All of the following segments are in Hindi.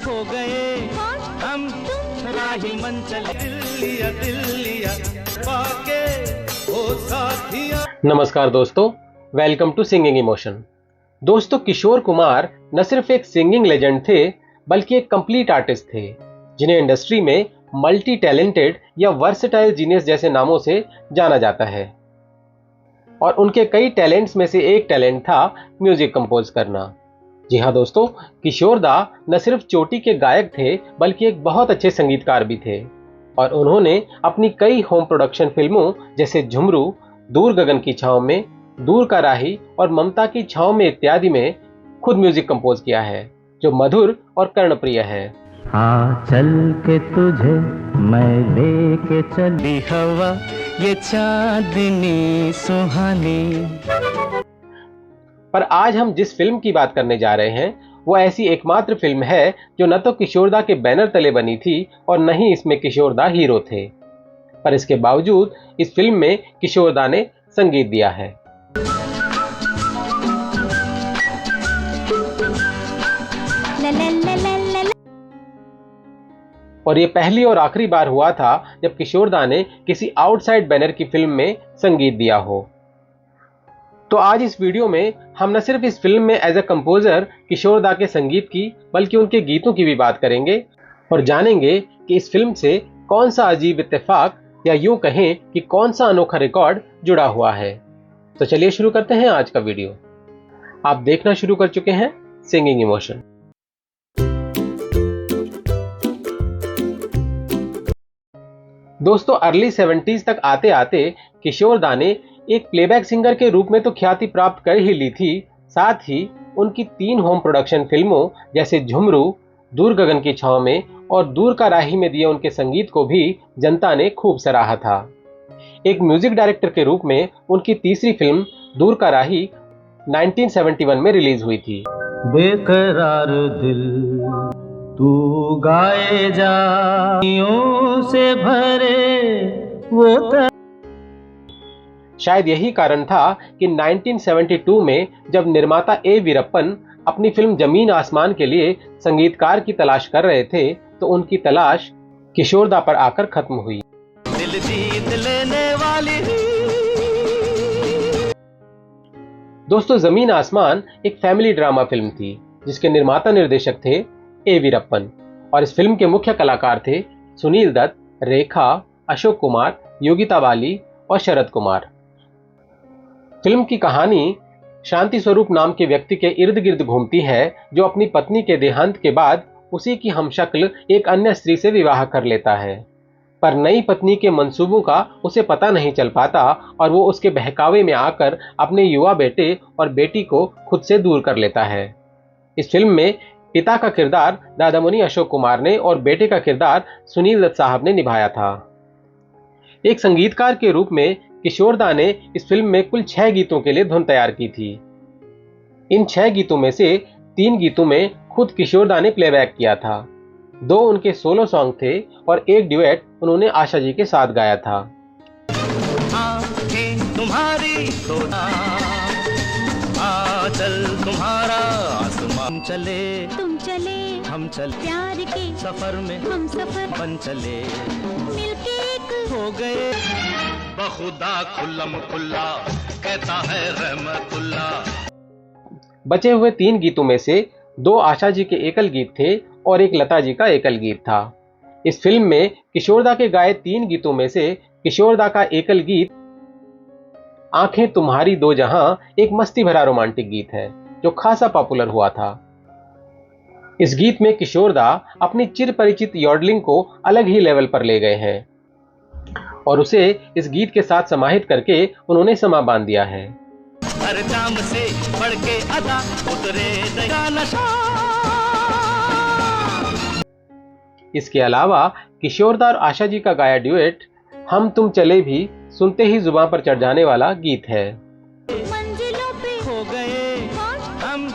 खो गए हम राही मन चले दिल्लिया दिल्लिया पाके ओ साथिया। नमस्कार दोस्तों, वेलकम टू सिंगिंग इमोशन। दोस्तों, किशोर कुमार न सिर्फ एक सिंगिंग लेजेंड थे बल्कि एक कंप्लीट आर्टिस्ट थे जिन्हें इंडस्ट्री में मल्टी टैलेंटेड या वर्सेटाइल जीनियस जैसे नामों से जाना जाता है। और उनके कई टैलेंट्स में से एक टैलेंट था म्यूजिक कंपोज करना। जी हाँ दोस्तों, किशोर दा न सिर्फ चोटी के गायक थे बल्कि एक बहुत अच्छे संगीतकार भी थे और उन्होंने अपनी कई होम प्रोडक्शन फिल्मों जैसे झुमरू, दूर गगन की छांव में, दूर का राही और ममता की छांव में इत्यादि में खुद म्यूजिक कंपोज किया है जो मधुर और कर्णप्रिय है। हाँ चल के तुझे मैं लेके चली हवा ये चांदनी सुहानी। पर आज हम जिस फिल्म की बात करने जा रहे हैं वो ऐसी एकमात्र फिल्म है जो न तो किशोर दा के बैनर तले बनी थी और न ही इसमें किशोर दा हीरो थे, पर इसके बावजूद इस फिल्म में किशोर दा ने संगीत दिया है। और ये पहली और आखिरी बार हुआ था जब किशोर दा ने किसी आउटसाइड बैनर की फिल्म में संगीत दिया हो। तो आज इस वीडियो में हम न सिर्फ इस फिल्म में एज अ कंपोजर किशोर दा के संगीत की बल्कि उनके गीतों की भी बात करेंगे और जानेंगे कि इस फिल्म से कौन सा अजीब इत्तेफाक या यूं कहें कि कौन सा अनोखा रिकॉर्ड जुड़ा हुआ है। तो चलिए शुरू करते हैं आज का वीडियो। आप देखना शुरू कर चुके हैं सिंगिंग इमोशन। दोस्तों, अर्ली 70s तक आते आते किशोर दा ने एक प्लेबैक सिंगर के रूप में तो ख्याति प्राप्त कर ही ली थी, साथ ही उनकी 3 होम प्रोडक्शन फिल्मों जैसे झुमरू, दूर गगन की छांव में और दूर का राही में दिए उनके संगीत को भी जनता ने खूब सराहा था। एक म्यूजिक डायरेक्टर के रूप में उनकी तीसरी फिल्म दूर का राही 1971 में रिलीज हुई थी। बेकरार दिल तू गाए जा से भरे वो शायद यही कारण था कि 1972 में जब निर्माता ए वीरप्पन अपनी फिल्म जमीन आसमान के लिए संगीतकार की तलाश कर रहे थे तो उनकी तलाश किशोर दा पर आकर खत्म हुई। दिल जीत लेने वाली। दोस्तों, जमीन आसमान एक फैमिली ड्रामा फिल्म थी जिसके निर्माता निर्देशक थे ए वीरप्पन और इस फिल्म के मुख्य कलाकार थे सुनील दत्त, रेखा, अशोक कुमार, योगिता बाली और शरद कुमार। फिल्म की कहानी शांति स्वरूप नाम के व्यक्ति के इर्द गिर्द घूमती है जो अपनी पत्नी के देहांत के बाद उसी की हमशक्ल एक अन्य स्त्री से विवाह कर लेता है, पर नई पत्नी के मंसूबों का उसे पता नहीं चल पाता और वो उसके बहकावे में आकर अपने युवा बेटे और बेटी को खुद से दूर कर लेता है। इस फिल्म में पिता का किरदार दादामुनि अशोक कुमार ने और बेटे का किरदार सुनील दत्त साहब ने निभाया था। एक संगीतकार के रूप में किशोर दा ने इस फिल्म में कुल 6 गीतों के लिए धुन तैयार की थी। इन 6 गीतों में से 3 गीतों में खुद किशोर दा ने प्लेबैक किया था, 2 उनके सोलो सॉन्ग थे और एक ड्यूएट उन्होंने आशा जी के साथ गाया था। तुम्हारी तो चल तुम्हारा आसमान चले तुम चले हम चल प्यार के सफर में हम सफर बन चले मिलके एक हो गए बखुदा खुल्लम खुल्ला कहता है रहमतुल्ला। बचे हुए 3 गीतों में से 2 आशा जी के एकल गीत थे और एक लता जी का एकल गीत था। इस फिल्म में किशोर दा के गाए 3 गीतों में से किशोर दा का एकल गीत आंखें तुम्हारी दो जहां एक मस्ती भरा रोमांटिक गीत है जो खासा पॉपुलर हुआ था। इस गीत में किशोर दा अपनी चिर परिचित यॉडलिंग को अलग ही लेवल पर ले गए हैं और उसे इस गीत के साथ समाहित करके उन्होंने समा बांध दिया है। हर काम से बढ़ के अदा उतरे नशा। इसके अलावा किशोर दा और आशा जी का गाया ड्यूएट हम तुम चले भी सुनते ही जुबान पर चढ़ जाने वाला गीत है। मंजिलों पे खो गए हम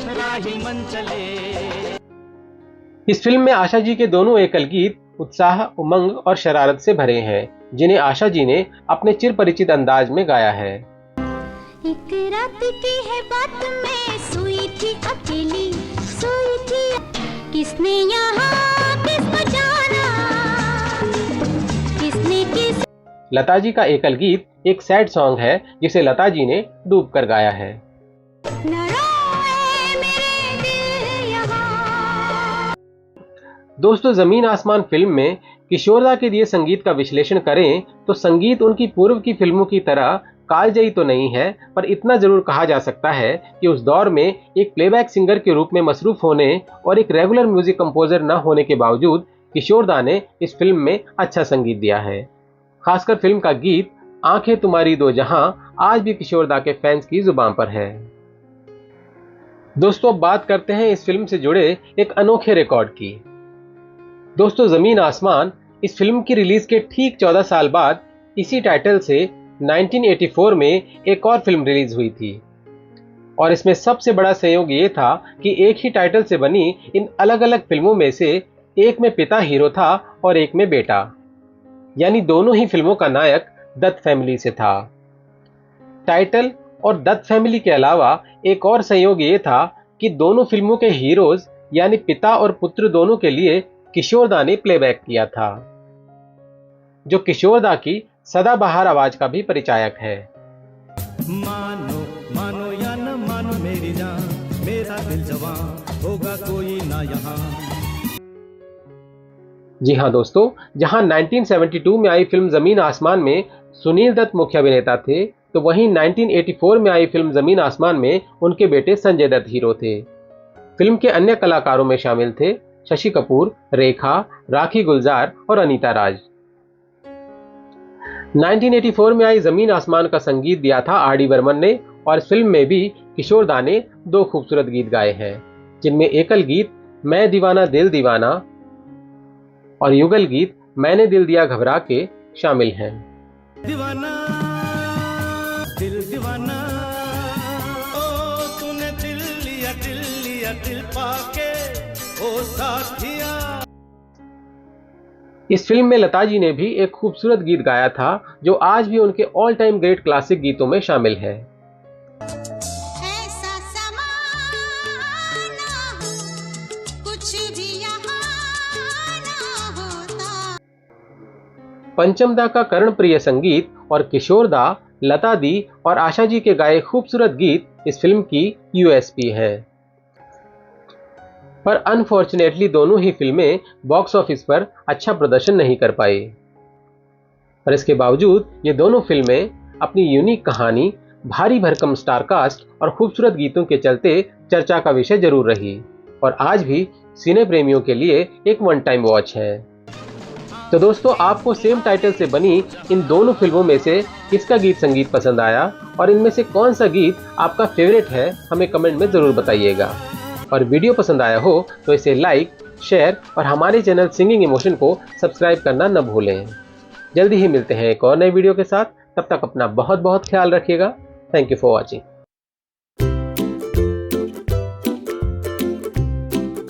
राही मन चले। इस फिल्म में आशा जी के दोनों एकल गीत उत्साह, उमंग और शरारत से भरे हैं जिन्हें आशा जी ने अपने चिर परिचित अंदाज में गाया है। एक रात की है बात, मैं सोई थी अकेली, सोई थी किसने यहाँ किसको जाना, किसने किस। लता जी का एकल गीत एक सैड सॉन्ग है जिसे लता जी ने डूब कर गाया है। न रोए मेरे दिल यहाँ। दोस्तों, जमीन आसमान फिल्म में किशोरदा के दिए संगीत का विश्लेषण करें तो संगीत उनकी पूर्व की फिल्मों की तरह कालजयी तो नहीं है, पर इतना जरूर कहा जा सकता है कि उस दौर में एक प्लेबैक सिंगर के रूप में मसरूफ होने और एक रेगुलर म्यूजिक कंपोजर न होने के बावजूद किशोरदा ने इस फिल्म में अच्छा संगीत दिया है। खासकर फिल्म का गीत आंखें तुम्हारी दो जहां आज भी किशोरदा के फैंस की जुबान पर है। दोस्तों, अब बात करते हैं इस फिल्म से जुड़े एक अनोखे रिकॉर्ड की। दोस्तों, जमीन आसमान इस फिल्म की रिलीज के ठीक 14 साल बाद इसी टाइटल से 1984 में एक और फिल्म रिलीज हुई थी और इसमें सबसे बड़ा संयोग ये था कि एक ही टाइटल से बनी इन अलग अलग फिल्मों में से एक में पिता हीरो था और एक में बेटा, यानी दोनों ही फिल्मों का नायक दत्त फैमिली से था। टाइटल और दत्त फैमिली के अलावा एक और संयोग ये था कि दोनों फिल्मों के हीरोज यानी पिता और पुत्र दोनों के लिए किशोरदा ने प्लेबैक किया था, जो किशोरदा की सदाबहार आवाज का भी परिचायक है। मानो मानो या न मानो मेरी जान, मेरा दिल जवान होगा कोई ना यहाँ। जी हाँ दोस्तों, जहां 1972 में आई फिल्म जमीन आसमान में सुनील दत्त मुख्य अभिनेता थे, तो वहीं 1984 में आई फिल्म जमीन आसमान में उनके बेटे संजय दत्त हीरो थे। फिल्म के अन्य कलाकारों में शामिल थे शशि कपूर, रेखा, राखी गुलजार और अनीता राज। 1984 में आई जमीन आसमान का संगीत दिया था आर.डी. बर्मन ने और इस फिल्म में भी किशोरदा ने 2 खूबसूरत गीत गाए हैं, जिनमें एकल गीत मैं दीवाना दिल दीवाना और युगल गीत मैंने दिल दिया घबरा के शामिल हैं। दीवाना दिल दीवाना, ओ तूने दिल लिया दिल पाके ओ साथिया। इस फिल्म में लता जी ने भी एक खूबसूरत गीत गाया था जो आज भी उनके ऑल टाइम ग्रेट क्लासिक गीतों में शामिल है। ऐसा समा ना हो, कुछ भी यहाँ ना होता। पंचमदा का कर्णप्रिय संगीत और किशोरदा, लता दी और आशा जी के गाए खूबसूरत गीत इस फिल्म की यूएसपी है। पर अनफॉर्चुनेटली दोनों ही फिल्में बॉक्स ऑफिस पर अच्छा प्रदर्शन नहीं कर पाई। पर इसके बावजूद ये दोनों फिल्में अपनी यूनिक कहानी, भारी भरकम स्टार कास्ट और खूबसूरत गीतों के चलते चर्चा का विषय जरूर रही और आज भी सिने प्रेमियों के लिए एक वन टाइम वॉच है। तो दोस्तों, आपको सेम टाइटल से बनी इन दोनों फिल्मों में से किसका गीत संगीत पसंद आया और इनमें से कौन सा गीत आपका फेवरेट है, हमें कमेंट में जरूर बताइएगा। और वीडियो पसंद आया हो तो इसे लाइक, शेयर और हमारे चैनल सिंगिंग इमोशन को सब्सक्राइब करना न भूलें। जल्दी ही मिलते हैं एक और नए वीडियो के साथ, तब तक अपना बहुत बहुत ख्याल रखिएगा। Thank you for watching.